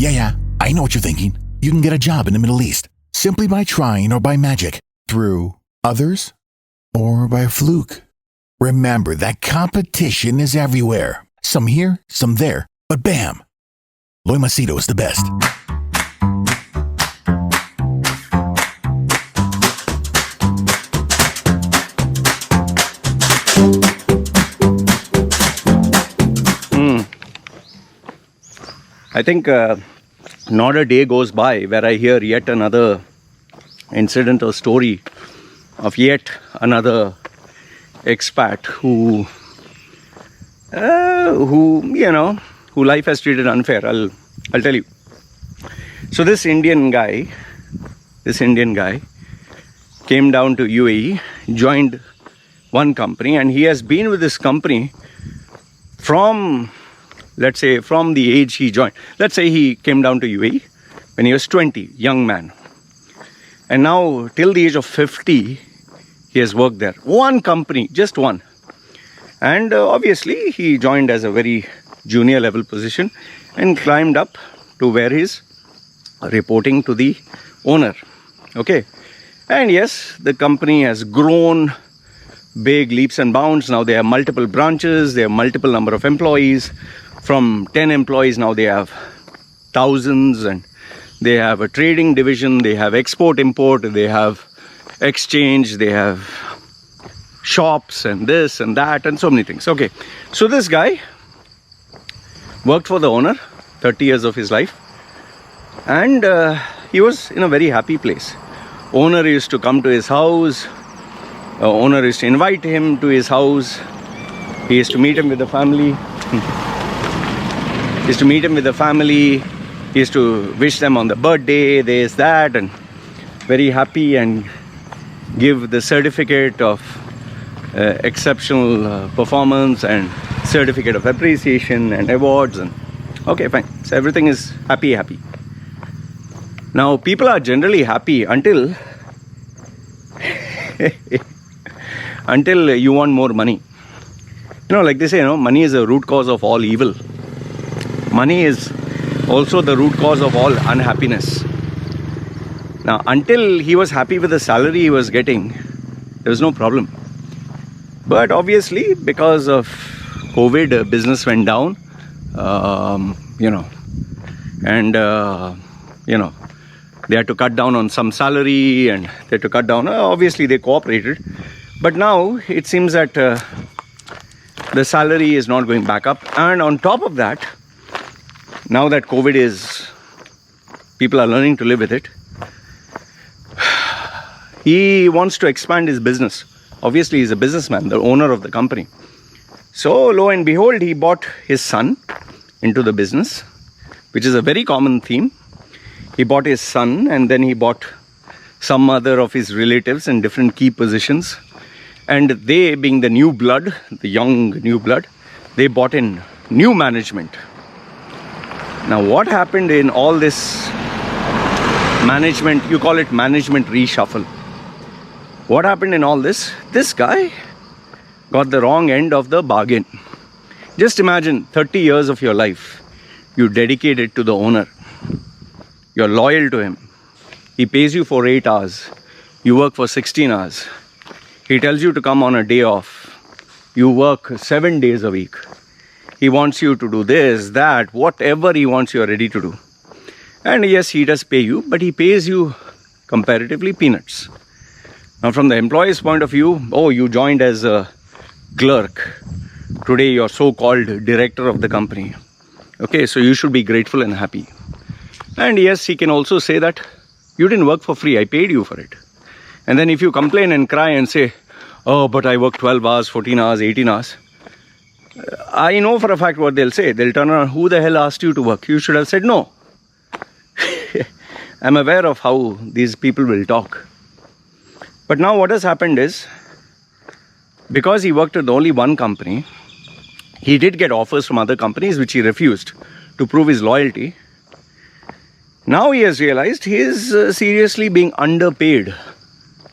Yeah, I know what you're thinking. You can get a job in the Middle East simply by trying or by magic, through others, or by fluke. Remember that competition is everywhere. Some here, some there, but bam! Loy Macedo is the best. I think not a day goes by where I hear yet another incident or story of yet another expat who life has treated unfair. I'll tell you. So this Indian guy came down to UAE, joined one company, and he has been with this company from the age he joined. Let's say he came down to UAE when he was 20, young man. And now till the age of 50, he has worked there. One company, just one. And obviously he joined as a very junior level position and climbed up to where he's reporting to the owner. Okay. And yes, the company has grown big leaps and bounds. Now they have multiple branches, they have multiple number of employees. From 10 employees, now they have thousands, and they have a trading division, they have export import, they have exchange, they have shops and this and that and so many things. Okay, so this guy worked for the owner 30 years of his life, and he was in a very happy place. Owner used to come to his house, owner used to invite him to his house, he used to meet him with the family. He used to wish them on the birthday, this, that, and very happy, and give the certificate of exceptional performance and certificate of appreciation and awards. And okay, fine. So everything is happy. Now people are generally happy until you want more money. Like they say, money is the root cause of all evil. Money is also the root cause of all unhappiness. Now, until he was happy with the salary he was getting, there was no problem. But obviously, because of COVID, business went down, they had to cut down on some salary, and they had to cut down. Obviously, they cooperated. But now, it seems that the salary is not going back up. And on top of that, now that COVID is, people are learning to live with it, he wants to expand his business. Obviously, he's a businessman, the owner of the company. So, lo and behold, he bought his son into the business, which is a very common theme. He bought his son, and then he bought some other of his relatives in different key positions. And they, being the new blood, the young new blood, they bought in new management. Now, what happened in all this management, you call it management reshuffle. What happened in all this? This guy got the wrong end of the bargain. Just imagine 30 years of your life, you dedicate it to the owner. You're loyal to him. He pays you for 8 hours. You work for 16 hours. He tells you to come on a day off. You work 7 days a week. He wants you to do this, that, whatever he wants, you are ready to do. And yes, he does pay you, but he pays you comparatively peanuts. Now, from the employee's point of view, you joined as a clerk. Today, you're so-called director of the company. Okay, so you should be grateful and happy. And yes, he can also say that you didn't work for free, I paid you for it. And then if you complain and cry and say, but I worked 12 hours, 14 hours, 18 hours, I know for a fact what they'll say. They'll turn around, who the hell asked you to work? You should have said no. I'm aware of how these people will talk. But now what has happened is, because he worked with only one company, he did get offers from other companies which he refused to prove his loyalty. Now he has realized he is seriously being underpaid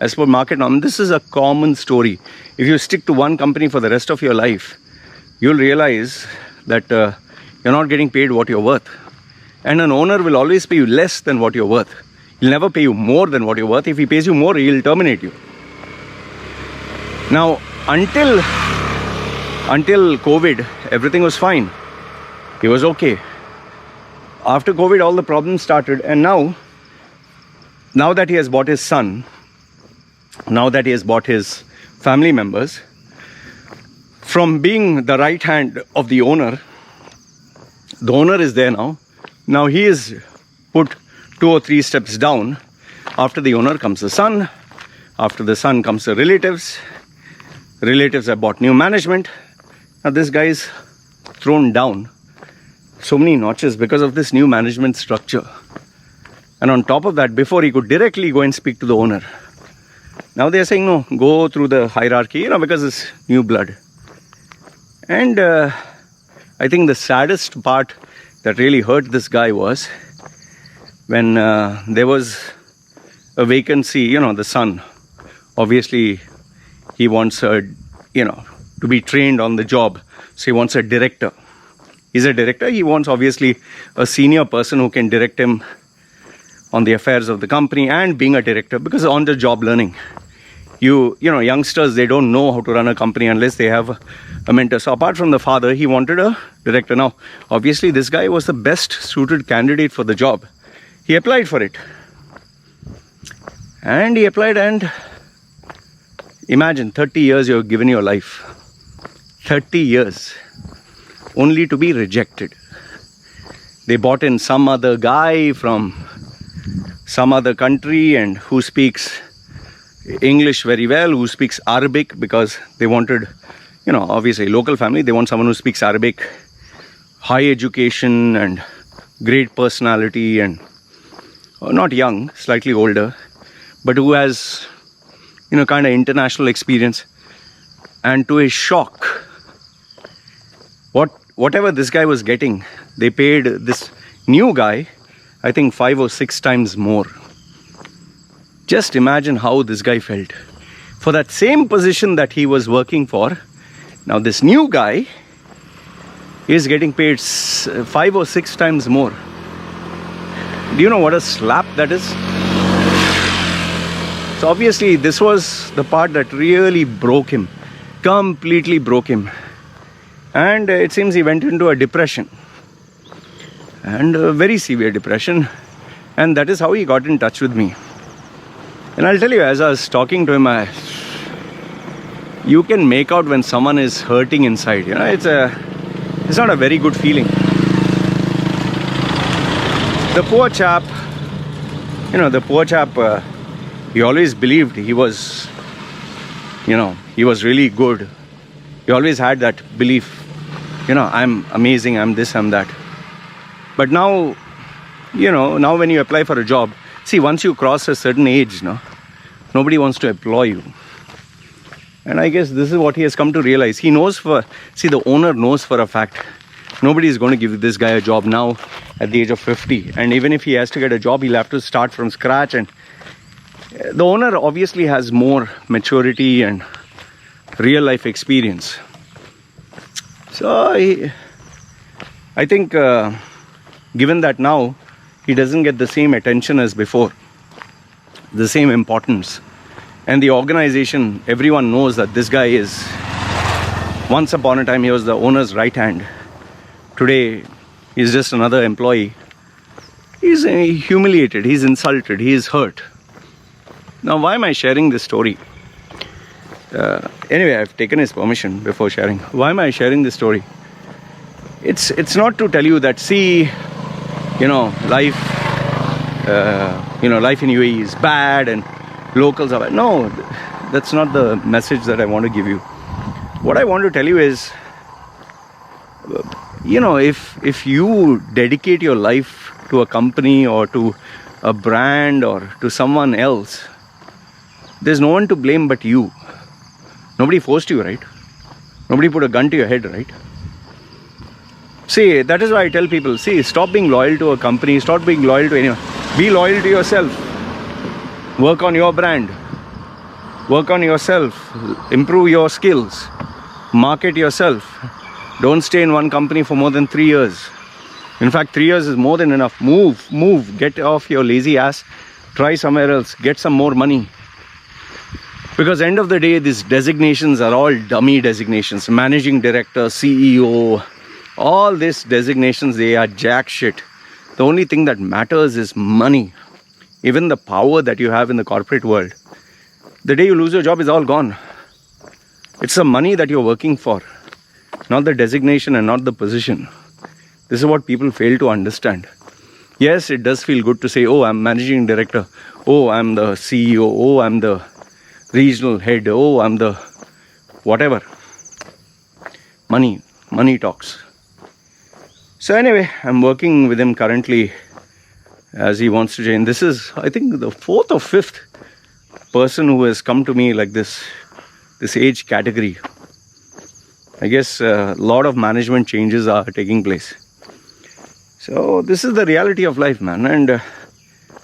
as per market norm. This is a common story. If you stick to one company for the rest of your life, you'll realize that you're not getting paid what you're worth. And an owner will always pay you less than what you're worth. He'll never pay you more than what you're worth. If he pays you more, he'll terminate you. Now, until COVID, everything was fine. He was okay. After COVID, all the problems started. And now that he has bought his son, now that he has bought his family members, from being the right hand of the owner is there now. Now he is put 2 or 3 steps down. After the owner comes the son. After the son comes the relatives. Relatives have bought new management. Now this guy is thrown down so many notches because of this new management structure. And on top of that, before he could directly go and speak to the owner, now they are saying, no, go through the hierarchy, because it's new blood. And I think the saddest part that really hurt this guy was when there was a vacancy, the son. Obviously, he wants to be trained on the job. So he wants a director. He's a director. He wants, obviously, a senior person who can direct him on the affairs of the company and being a director, because on the job learning. Youngsters, they don't know how to run a company unless they have a mentor. So apart from the father, he wanted a director. Now, obviously, this guy was the best suited candidate for the job. He applied for it. And he applied, and imagine 30 years you've given your life. 30 years. Only to be rejected. They bought in some other guy from some other country and who speaks English very well, who speaks Arabic, because they wanted, obviously local family, they want someone who speaks Arabic, high education and great personality, and not young, slightly older, but who has, kind of international experience. And to his shock, whatever this guy was getting, they paid this new guy, I think 5 or 6 times more. Just imagine how this guy felt. For that same position that he was working for, now this new guy is getting paid 5 or 6 times more. Do you know what a slap that is? So obviously this was the part that really broke him. Completely broke him. And it seems he went into a depression. And a very severe depression. And that is how he got in touch with me. And I'll tell you, as I was talking to him, you can make out when someone is hurting inside. It's not a very good feeling. The poor chap, he always believed he was really good. He always had that belief, I'm amazing, I'm this, I'm that. But now, now when you apply for a job, see, once you cross a certain age, nobody wants to employ you. And I guess this is what he has come to realize. He knows the owner knows for a fact, nobody is going to give this guy a job now at the age of 50. And even if he has to get a job, he'll have to start from scratch. And the owner obviously has more maturity and real life experience. So I think given that now he doesn't get the same attention as before, the same importance, and the organization, everyone knows that this guy is, once upon a time he was the owner's right hand. Today he's just another employee. He's humiliated, he's insulted, he is hurt. Now why am I sharing this story? Anyway, I've taken his permission before sharing. Why am I sharing this story? It's not to tell you that, see, life in UAE is bad and locals are bad. No, that's not the message that I want to give you. What I want to tell you is, if you dedicate your life to a company or to a brand or to someone else, there's no one to blame but you. Nobody forced you, right? Nobody put a gun to your head, right? See, that is why I tell people, stop being loyal to a company, stop being loyal to anyone. Be loyal to yourself. Work on your brand. Work on yourself. Improve your skills. Market yourself. Don't stay in one company for more than 3 years. In fact, 3 years is more than enough. Move, get off your lazy ass, try somewhere else, get some more money. Because end of the day, these designations are all dummy designations. Managing director, CEO, all these designations, they are jack shit. The only thing that matters is money. Even the power that you have in the corporate world. The day you lose your job is all gone. It's the money that you're working for, not the designation and not the position. This is what people fail to understand. Yes, it does feel good to say, oh, I'm managing director. Oh, I'm the CEO. Oh, I'm the regional head. Oh, I'm the whatever. Money talks. So anyway, I'm working with him currently as he wants to join. This is, I think, the 4th or 5th person who has come to me like this age category. I guess a lot of management changes are taking place. So this is the reality of life, man. And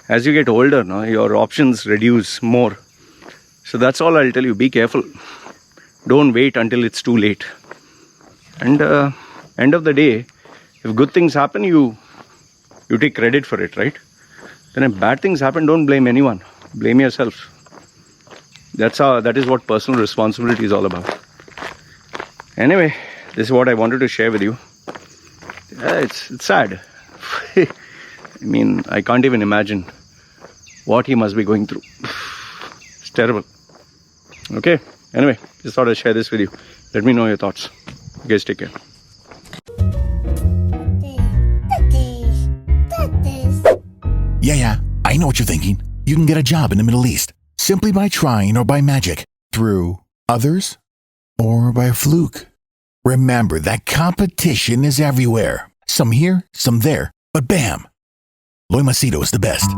as you get older, no, your options reduce more. So that's all I'll tell you. Be careful. Don't wait until it's too late. And end of the day, if good things happen, you take credit for it, right? Then if bad things happen, don't blame anyone. Blame yourself. That is what personal responsibility is all about. Anyway, this is what I wanted to share with you. Yeah, it's sad. I mean, I can't even imagine what he must be going through. It's terrible. Okay, anyway, just thought I'd share this with you. Let me know your thoughts. You guys take care. Yeah, I know what you're thinking. You can get a job in the Middle East simply by trying or by magic, through others or by fluke. Remember that competition is everywhere. Some here, some there, but bam! Loy Macedo is the best.